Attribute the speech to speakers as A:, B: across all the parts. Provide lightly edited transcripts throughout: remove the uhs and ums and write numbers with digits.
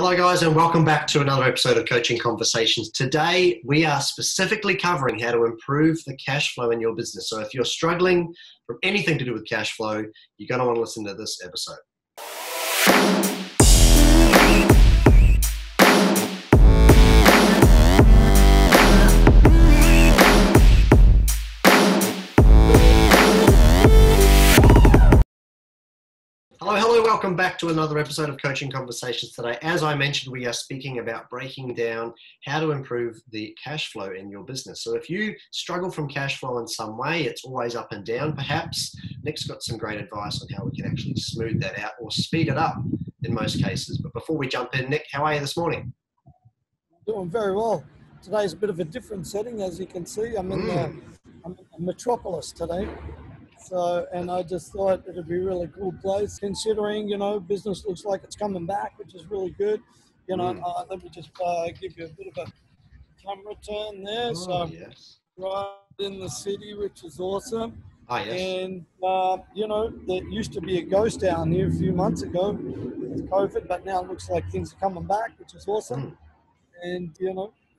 A: Hello guys, and welcome back to another episode of Coaching Conversations. Today we are specifically covering how to improve the cash flow in your business. So if you're struggling from anything to do with cash flow, you're going to want to listen to this episode. Hello, welcome back to another episode of Coaching Conversations today. As I mentioned, we are speaking about breaking down how to improve the cash flow in your business. So if you struggle from cash flow in some way, it's always up and down perhaps, Nick's got some great advice on how we can actually smooth that out or speed it up in most cases. But before we jump in, Nick, how are you this morning?
B: Doing very well. Today's a bit of a different setting, as you can see. I'm in the metropolis today. So, and I just thought it'd be a really cool place considering, business looks like it's coming back, which is really good. Let me just give you a bit of a camera turn there.
A: Yes.
B: Right in the city, which is awesome.
A: Yes.
B: And, there used to be a ghost town here a few months ago with COVID, but now it looks like things are coming back, which is awesome. And,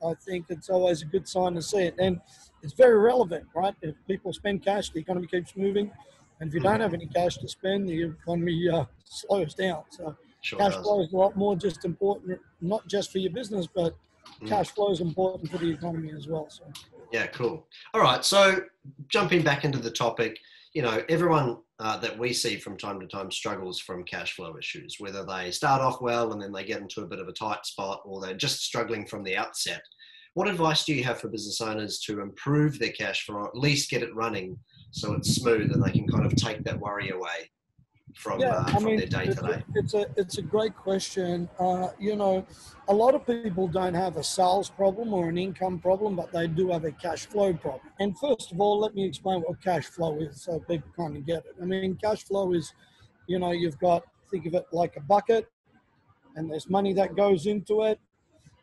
B: I think it's always a good sign to see it. And it's very relevant, right? If people spend cash, the economy keeps moving. And if you don't have any cash to spend, the economy slows down. So cash flow is a lot more just important, not just for your business, but cash flow is important for the economy as well. So.
A: Yeah, cool. All right. So jumping back into the topic, everyone that we see from time to time struggles from cash flow issues, whether they start off well and then they get into a bit of a tight spot or they're just struggling from the outset. What advice do you have for business owners to improve their cash flow, or at least get it running so it's smooth and they can kind of take that worry away from their day to day?
B: It's a great question. A lot of people don't have a sales problem or an income problem, but they do have a cash flow problem. And first of all, let me explain what cash flow is so people kind of get it. I mean, cash flow is, think of it like a bucket and there's money that goes into it.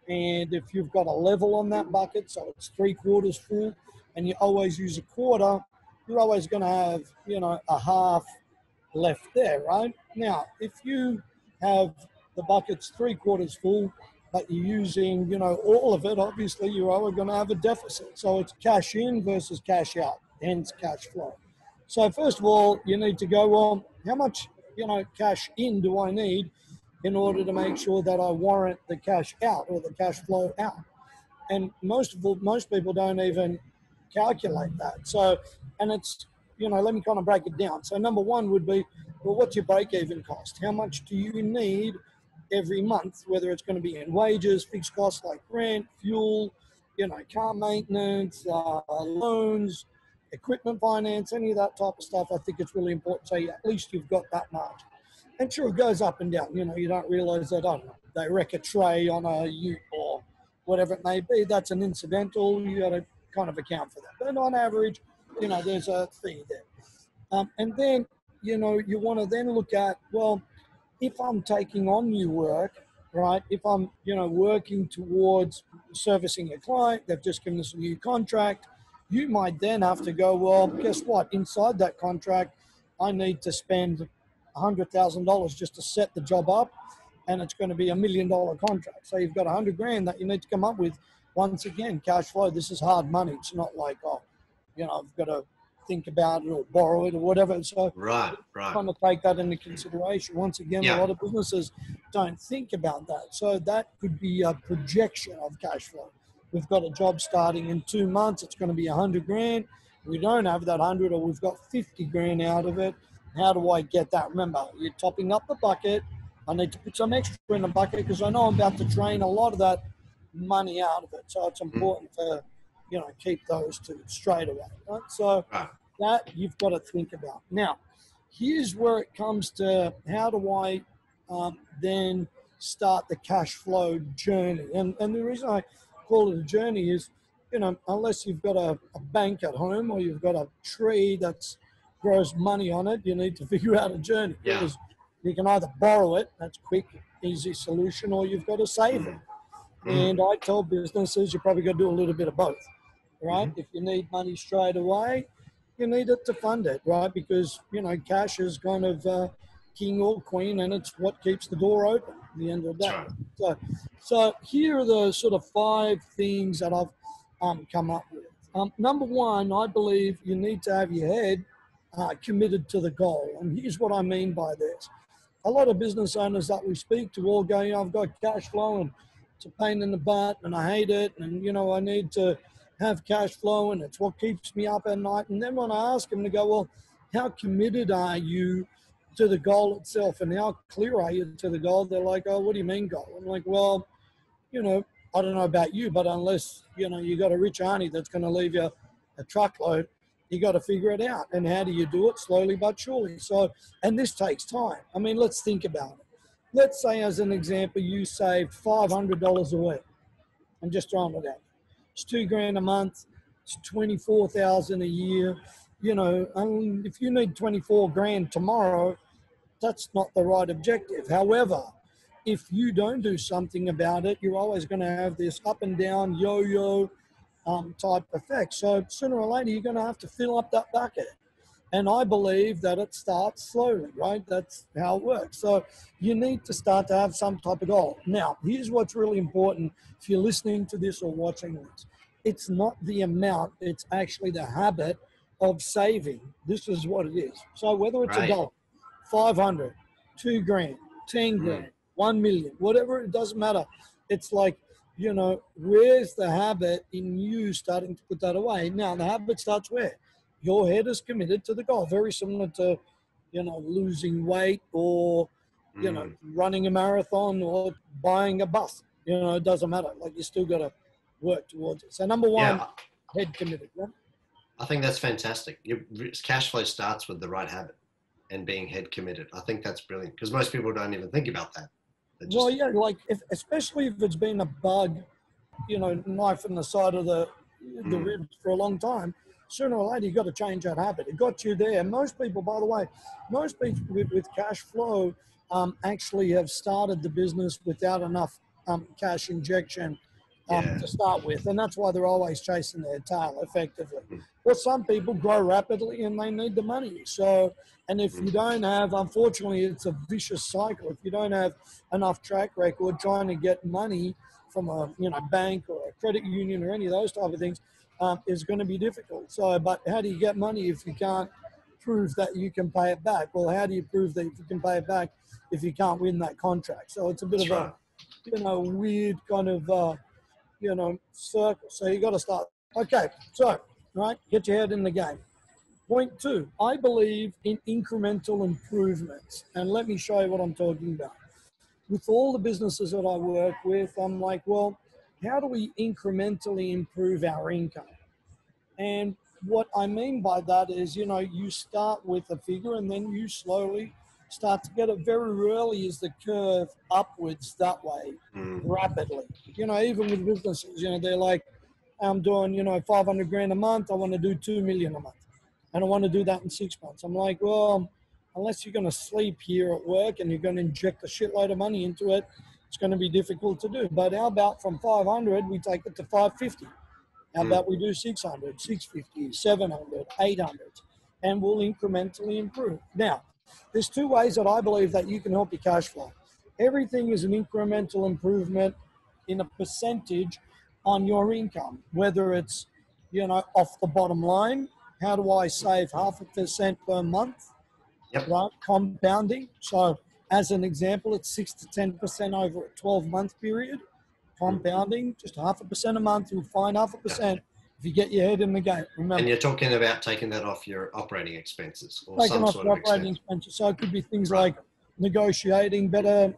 B: And if you've got a level on that bucket, so it's 3/4 full, and you always use a quarter, you're always going to have, a half left there, right? Now, if you have the bucket's 3/4 full, but you're using, all of it, obviously you're always going to have a deficit. So it's cash in versus cash out, hence cash flow. So first of all, you need to go, well, how much, cash in do I need in order to make sure that I warrant the cash out or the cash flow out? And most people don't even calculate that. So, and it's, let me kind of break it down. So number one would be, well, what's your break-even cost? How much do you need every month, whether it's going to be in wages, fixed costs like rent, fuel, car maintenance, loans, equipment finance, any of that type of stuff. I think it's really important. So at least you've got that margin. And sure, it goes up and down. You don't realize that, they wreck a tray on a ute or whatever it may be. That's an incidental. You got to kind of account for that. But on average, there's a fee there. And then, you want to then look at, well, if I'm taking on new work, right? If I'm, working towards servicing a client, they've just given us a new contract, you might then have to go, well, guess what? Inside that contract, I need to spend $100,000 just to set the job up, and it's going to be $1 million contract. So you've got $100,000 that you need to come up with. Once again, cash flow, this is hard money. It's not like, I've got to think about it or borrow it or whatever. So
A: right.
B: Kind of take that into consideration. Once again, a lot of businesses don't think about that. So that could be a projection of cash flow. We've got a job starting in 2 months. It's going to be $100,000. We don't have that 100, or we've got $50,000 out of it. How do I get that? Remember, you're topping up the bucket. I need to put some extra in the bucket because I know I'm about to drain a lot of that money out of it. So it's important to, keep those two straight away. Right? So that you've got to think about. Now, here's where it comes to how do I then start the cash flow journey. And the reason I call it a journey is, unless you've got a bank at home or you've got a tree that's grows money on it, you need to figure out a journey. Because you can either borrow it, that's quick, easy solution, or you've got to save it. And I tell businesses you probably got to do a little bit of both, right? If you need money straight away, you need it to fund it, right? Because, cash is kind of king or queen, and it's what keeps the door open. the end of the
A: That's
B: day.
A: right.
B: So here are the sort of 5 things that I've come up with. Number one, I believe you need to have your head committed to the goal. And here's what I mean by this. A lot of business owners that we speak to all go, I've got cash flow and it's a pain in the butt and I hate it. And, I need to have cash flow and it's what keeps me up at night. And then when I ask them to go, well, how committed are you to the goal itself and how clear are you to the goal? They're like, oh, what do you mean goal? I'm like, well, I don't know about you, but unless, you got a rich auntie that's going to leave you a truckload, you got to figure it out. And how do you do it? Slowly but surely. So, and this takes time. I mean, let's think about it. Let's say, as an example, you saved $500 a week. I'm just throwing it out. It's $2,000 a month. It's 24,000 a year. If you need 24 grand tomorrow, that's not the right objective. However, if you don't do something about it, you're always going to have this up and down yo-yo type effect. So sooner or later, you're going to have to fill up that bucket. And I believe that it starts slowly, right? That's how it works. So you need to start to have some type of goal. Now, here's what's really important if you're listening to this or watching this. It's not the amount, it's actually the habit of saving. This is what it is. So whether it's a dollar, 500, 2 grand, 10 grand, 1 million, whatever, it doesn't matter. It's like, where's the habit in you starting to put that away? Now, the habit starts where? Your head is committed to the goal. Very similar to, losing weight or, running a marathon or buying a bus. It doesn't matter. Like, you still got to work towards it. So number one, head committed. Yeah?
A: I think that's fantastic. Your cash flow starts with the right habit and being head committed. I think that's brilliant because most people don't even think about that.
B: Well, yeah, like especially if it's been a bug, knife in the side of the ribs for a long time, sooner or later, you've got to change that habit. It got you there. Most people, by the way, most people with cash flow actually have started the business without enough cash injection to start with. And that's why they're always chasing their tail effectively. Well, some people grow rapidly and they need the money. So, and if you don't have, unfortunately, it's a vicious cycle. If you don't have enough track record trying to get money from a bank or a credit union or any of those type of things, is going to be difficult. So, but how do you get money if you can't prove that you can pay it back? Well, how do you prove that you can pay it back if you can't win that contract? So it's a bit of a, weird kind of, circle. So you got to start. Okay, so, right, get your head in the game. Point 2, I believe in incremental improvements. And let me show you what I'm talking about. With all the businesses that I work with, I'm like, well, how do we incrementally improve our income? And what I mean by that is, you start with a figure and then you slowly start to get it. Very rarely is the curve upwards that way rapidly. Even with businesses, they're like, I'm doing, 500 grand a month. I want to do 2 million a month. And I want to do that in 6 months. I'm like, well, unless you're going to sleep here at work and you're going to inject a shitload of money into it, it's going to be difficult to do. But how about from 500, we take it to 550? How about we do 600, 650, 700, 800, and we'll incrementally improve. Now, there's 2 ways that I believe that you can help your cash flow. Everything is an incremental improvement in a percentage on your income, whether it's, off the bottom line. How do I save 0.5% per month? Right? Compounding. So as an example, it's 6 to 10% over a 12-month period. Compounding, just 0.5% a month, you'll find 0.5% if you get your head in the game. Remember.
A: And you're talking about taking that off your operating expenses or
B: taking
A: some
B: off
A: sort
B: your
A: of
B: operating
A: expense.
B: expenses. So it could be things like negotiating better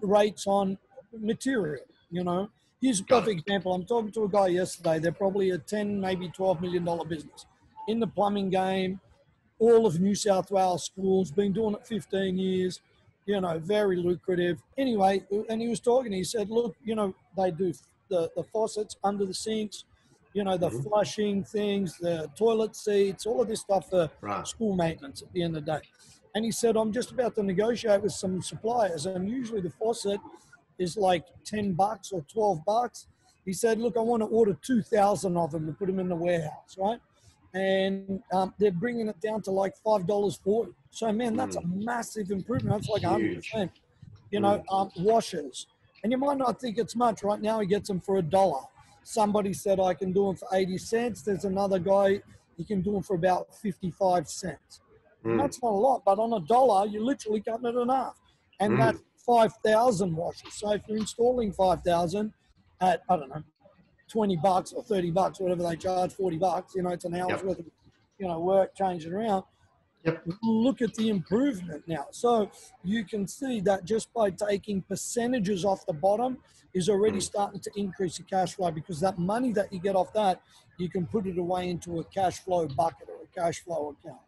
B: rates on material. Here's a perfect example. I'm talking to a guy yesterday. They're probably a 10, maybe $12 million business in the plumbing game. All of New South Wales schools, been doing it 15 years, very lucrative. Anyway, and he was talking, he said, look, they do the faucets under the sinks, the flushing things, the toilet seats, all of this stuff for school maintenance at the end of the day. And he said, I'm just about to negotiate with some suppliers, and usually the faucet is like $10 or $12. He said, look, I want to order 2,000 of them and put them in the warehouse, right? And they're bringing it down to like $5.40. So, man, that's a massive improvement. That's like 100%. washers. And you might not think it's much. Right now he gets them for $1. Somebody said I can do them for 80 cents. There's another guy, he can do them for about 55 cents. And that's not a lot, but on $1, you're literally cutting it in half. And that's 5,000 washers. So if you're installing 5,000 at, I don't know, $20 or $30, whatever they charge, $40, it's an hour's worth of, work changing around. Look at the improvement now. So you can see that just by taking percentages off the bottom is already starting to increase the cash flow, because that money that you get off that, you can put it away into a cash flow bucket or a cash flow account.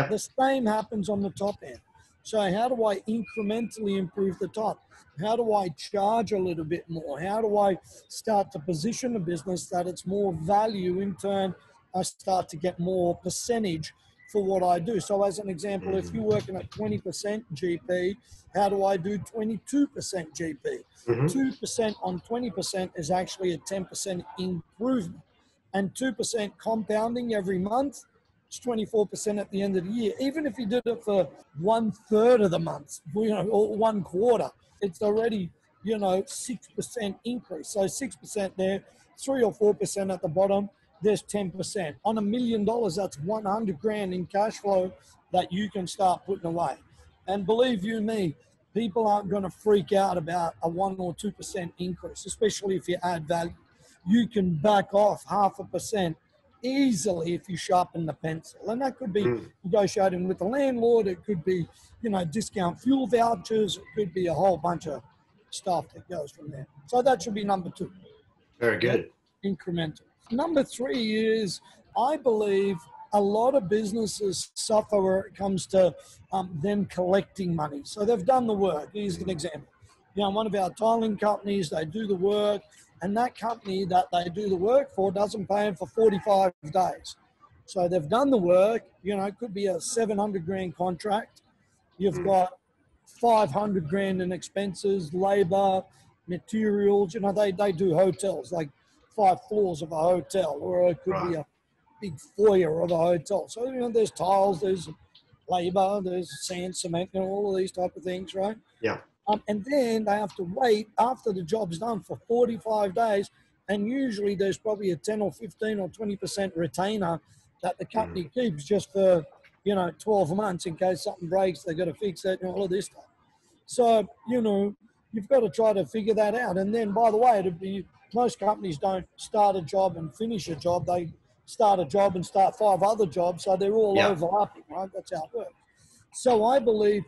B: The same happens on the top end. So how do I incrementally improve the top? How do I charge a little bit more? How do I start to position a business that it's more value? In turn, I start to get more percentage for what I do. So as an example, if you're working at 20% GP, how do I do 22% GP? 2% on 20% is actually a 10% improvement. And 2% compounding every month, it's 24% at the end of the year. Even if you did it for 1/3 of the month, or 1/4, it's already, 6% increase. So 6% there, 3 or 4% at the bottom, there's 10%. On $1 million, that's 100 grand in cash flow that you can start putting away. And believe you me, people aren't going to freak out about a 1 or 2% increase, especially if you add value. You can back off 0.5% easily if you sharpen the pencil. And that could be negotiating with the landlord. It could be, discount fuel vouchers. It could be a whole bunch of stuff that goes from there. So that should be number 2.
A: Very good.
B: Incremental. Number 3 is, I believe a lot of businesses suffer where it comes to them collecting money. So they've done the work. Here's an example. One of our tiling companies, they do the work, and that company that they do the work for doesn't pay them for 45 days. So they've done the work, it could be a 700 grand contract. You've got 500 grand in expenses, labor, materials. They do hotels, like 5 floors of a hotel, or it could be a big foyer of a hotel. So, there's tiles, there's labor, there's sand, cement, all of these type of things, right?
A: Yeah.
B: And then they have to wait after the job's done for 45 days. And usually there's probably a 10 or 15 or 20% retainer that the company keeps just for, 12 months in case something breaks, they've got to fix it and all of this stuff. So, you've got to try to figure that out. And then, by the way, most companies don't start a job and finish a job. They start a job and start 5 other jobs. So they're all overlapping, right? That's how it works. So I believe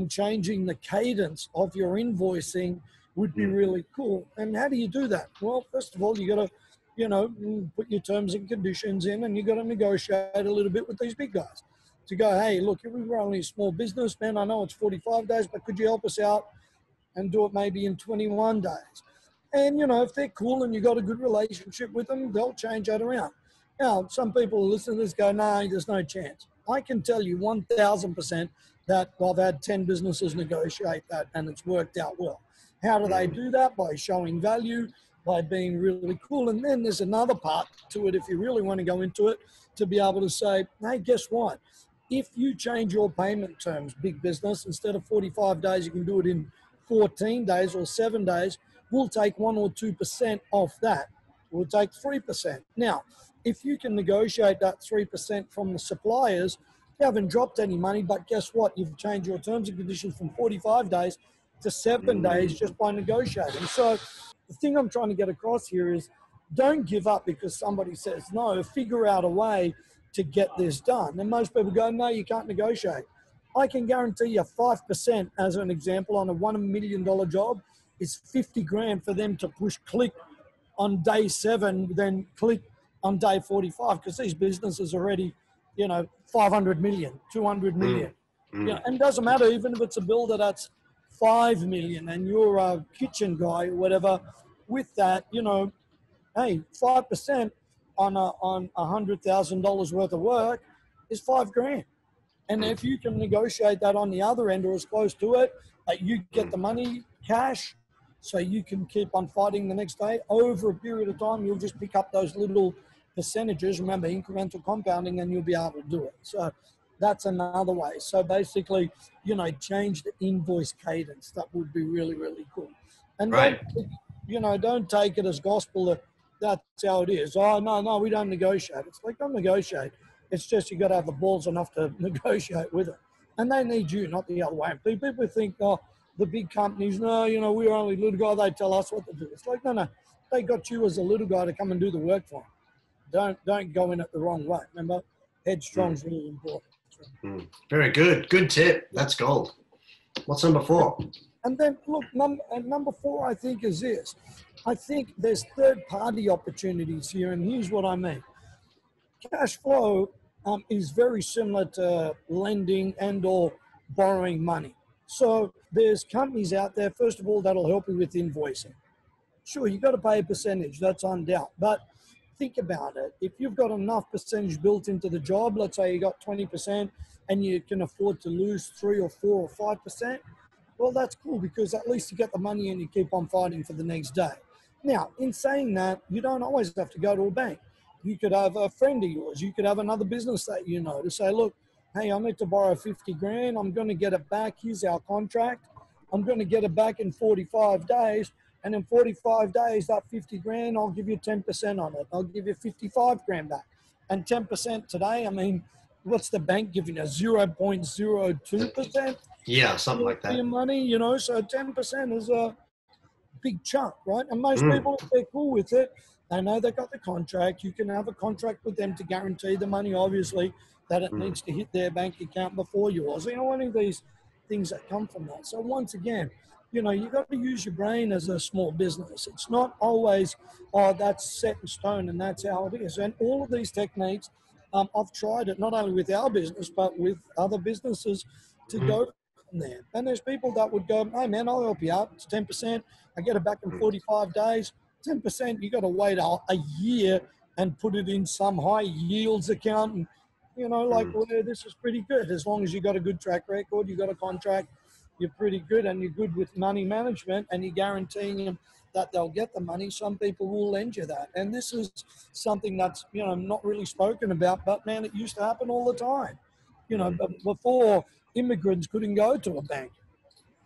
B: changing the cadence of your invoicing would be really cool. And how do you do that? Well, first of all, you got to, put your terms and conditions in, and you got to negotiate a little bit with these big guys to go, hey, look, we're only a small business, man. I know it's 45 days, but could you help us out and do it maybe in 21 days? And, if they're cool and you got a good relationship with them, they'll change that around. Now, some people listen to this go, no, there's no chance. I can tell you 1,000% that I've had 10 businesses negotiate that, and it's worked out well. How do they do that? By showing value, by being really cool. And then there's another part to it, if you really want to go into it, to be able to say, hey, guess what? If you change your payment terms, big business, instead of 45 days, you can do it in 14 days or 7 days, we'll take 1 or 2% off that. We'll take 3%. Now, if you can negotiate that 3% from the suppliers, you haven't dropped any money, but guess what? You've changed your terms and conditions from 45 days to 7 days just by negotiating. So the thing I'm trying to get across here is, don't give up because somebody says no. Figure out a way to get this done. And most people go, no, you can't negotiate. I can guarantee you 5%, as an example, on a $1 million job is 50 grand for them to push click on day 7, then click on day 45, because these businesses are already, 500 million, 200 million. And it doesn't matter, even if it's a builder that's 5 million and you're a kitchen guy or whatever, with that, hey, 5% on $100,000 worth of work is 5 grand. And if you can negotiate that on the other end or as close to it, that you get the money cash, so you can keep on fighting the next day, over a period of time, you'll just pick up those little percentages. Remember, incremental compounding, and you'll be able to do it. So That's another way. So basically, change the invoice cadence. That would be really, really cool. And
A: Right.
B: don't take it as gospel that that's how it is. Oh, no, we don't negotiate. It's like, don't negotiate. It's just you got to have the balls enough to negotiate with it. And they need you, not the other way. People think, oh, the big companies, no, we're only little guy. They tell us what to do. It's like, no. They got you as a little guy to come and do the work for them. Don't go in it the wrong way. Remember, headstrong's really important.
A: Very good. Good tip. That's gold. What's number 4?
B: And then look, number 4, I think, is this. I think there's third-party opportunities here, and here's what I mean. Cash flow is very similar to lending and or borrowing money. So there's companies out there, first of all, that'll help you with invoicing. Sure, you've got to pay a percentage, that's on doubt. But think about it. If you've got enough percentage built into the job, let's say you got 20% and you can afford to lose 3 or 4 or 5%, well, that's cool because at least you get the money and you keep on fighting for the next day. Now, in saying that, you don't always have to go to a bank. You could have a friend of yours. You could have another business that you know to say, look, hey, I need to borrow 50 grand. I'm going to get it back. Here's our contract. I'm going to get it back in 45 days. And in 45 days, that 50 grand, I'll give you 10% on it. I'll give you 55 grand back. And 10% today, I mean, what's the bank giving us? 0.02%?
A: Yeah, something like that.
B: Your money, so 10% is a big chunk, right? And most people, if they're cool with it, they know they got the contract. You can have a contract with them to guarantee the money, obviously, that it needs to hit their bank account before yours. Any of these things that come from that. So once again, you got to use your brain as a small business. It's not always, oh, that's set in stone and that's how it is. And all of these techniques, I've tried it not only with our business, but with other businesses to go from there. And there's people that would go, hey, man, I'll help you out. It's 10%. I get it back in 45 days. 10%, you got to wait a year and put it in some high yields account. And, well, this is pretty good. As long as you got a good track record, you got a contract, you're pretty good and you're good with money management and you're guaranteeing them that they'll get the money. Some people will lend you that. And this is something that's, not really spoken about, but man, it used to happen all the time. Before immigrants couldn't go to a bank.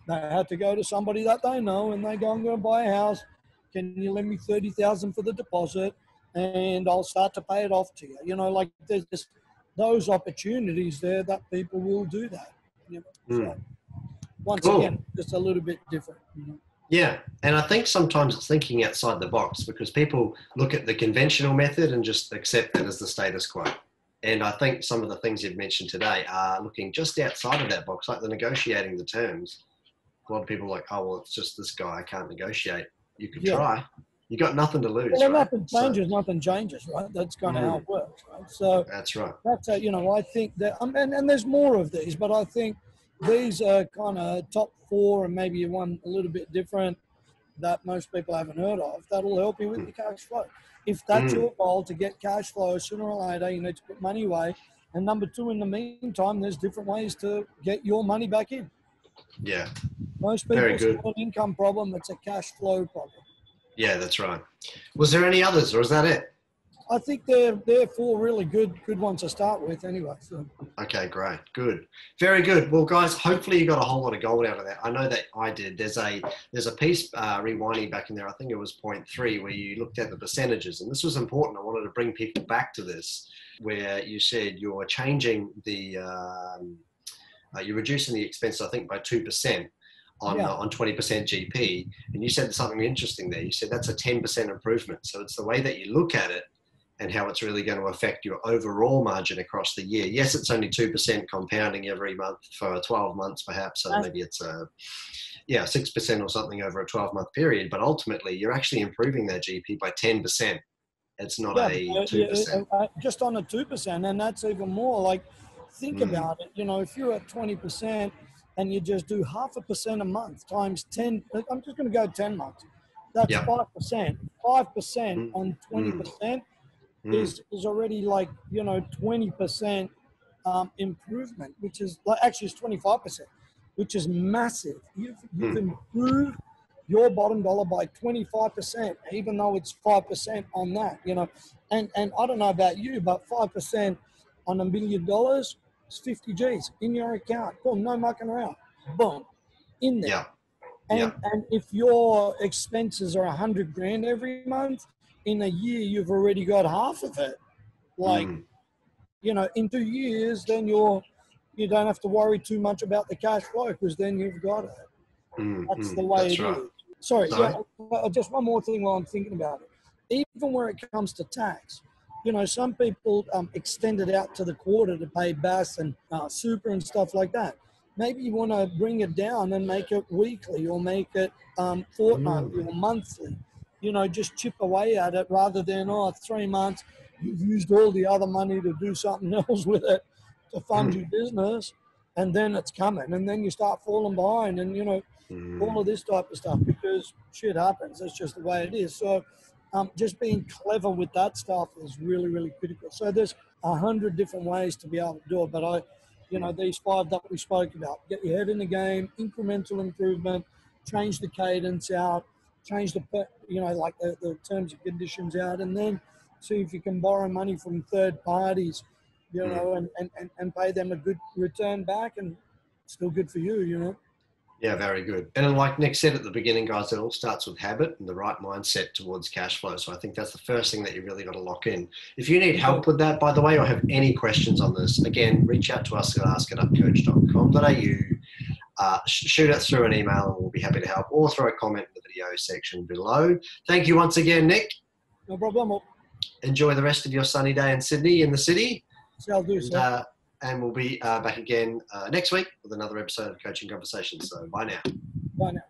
B: They had to go to somebody that they know and they go, I'm going to buy a house. Can you lend me $30,000 for the deposit and I'll start to pay it off to you? Like there's just those opportunities there that people will do that. So once again, just a little bit different.
A: Yeah. And I think sometimes it's thinking outside the box because people look at the conventional method and just accept it as the status quo. And I think some of the things you've mentioned today are looking just outside of that box, like the negotiating the terms. A lot of people are like, oh, well, it's just this guy. I can't negotiate. You can try. You got nothing to lose.
B: Well,
A: right?
B: nothing changes, right? That's kind of how it works, right? So
A: that's right.
B: That's I think that, and there's more of these, but I think these are kind of top 4 and maybe one a little bit different that most people haven't heard of. That'll help you with the cash flow. If that's your goal to get cash flow, sooner or later you need to put money away. And number 2, in the meantime, there's different ways to get your money back in.
A: Yeah.
B: Most people see an income problem. It's a cash flow problem.
A: Yeah, that's right. Was there any others or is that it?
B: I think they're 4 really good ones to start with anyway. So.
A: Okay, great. Good. Very good. Well, guys, hopefully you got a whole lot of gold out of that. I know that I did. There's a piece rewinding back in there. I think it was point 3 where you looked at the percentages. And this was important. I wanted to bring people back to this where you said you're changing you're reducing the expense, I think, by 2%. On 20% GP. And you said something interesting there. You said that's a 10% improvement. So it's the way that you look at it and how it's really going to affect your overall margin across the year. Yes, it's only 2% compounding every month for 12 months perhaps. So maybe it's 6% or something over a 12-month period. But ultimately, you're actually improving that GP by 10%. It's not a 2%.
B: Just on a 2%. And that's even more like, think about it. If you're at 20%, and you just do 0.5% a month times 10, I'm just going to go 10 months. That's 5%. 5% on 20% is already like, 20% improvement, which is like, actually it's 25%, which is massive. You've improved your bottom dollar by 25%, even though it's 5% on that, And I don't know about you, but 5% on $1 million, It's 50 G's in your account. Boom, no mucking around. Boom, in there.
A: Yeah.
B: And if your expenses are 100 grand every month, in a year you've already got half of it. Like, you know, in 2 years, then you don't have to worry too much about the cash flow, because then you've got it. That's the way
A: That's
B: it
A: right.
B: is. Sorry, yeah, just one more thing while I'm thinking about it. Even where it comes to tax, you know, some people extend it out to the quarter to pay BAS and super and stuff like that. Maybe you want to bring it down and make it weekly, or make it fortnightly or monthly. You know, just chip away at it, rather than 3 months you've used all the other money to do something else with it to fund your business, and then it's coming, and then you start falling behind, and you know, all of this type of stuff, because shit happens. That's just the way it is. So just being clever with that stuff is really, really critical. So there's 100 different ways to be able to do it, but these 5 that we spoke about: get your head in the game, incremental improvement, change the cadence out, change the terms and conditions out, and then see if you can borrow money from third parties, and pay them a good return back, and still good for you.
A: Yeah, very good. And like Nick said at the beginning, guys, it all starts with habit and the right mindset towards cash flow. So I think that's the first thing that you really got to lock in. If you need help with that, by the way, or have any questions on this, again, reach out to us at ask@upcoach.com.au. Shoot us through an email and we'll be happy to help, or throw a comment in the video section below. Thank you once again, Nick.
B: No problem.
A: Enjoy the rest of your sunny day in Sydney, in the city.
B: Shall do, sir.
A: And we'll be back again next week with another episode of Coaching Conversations. So bye now.
B: Bye now.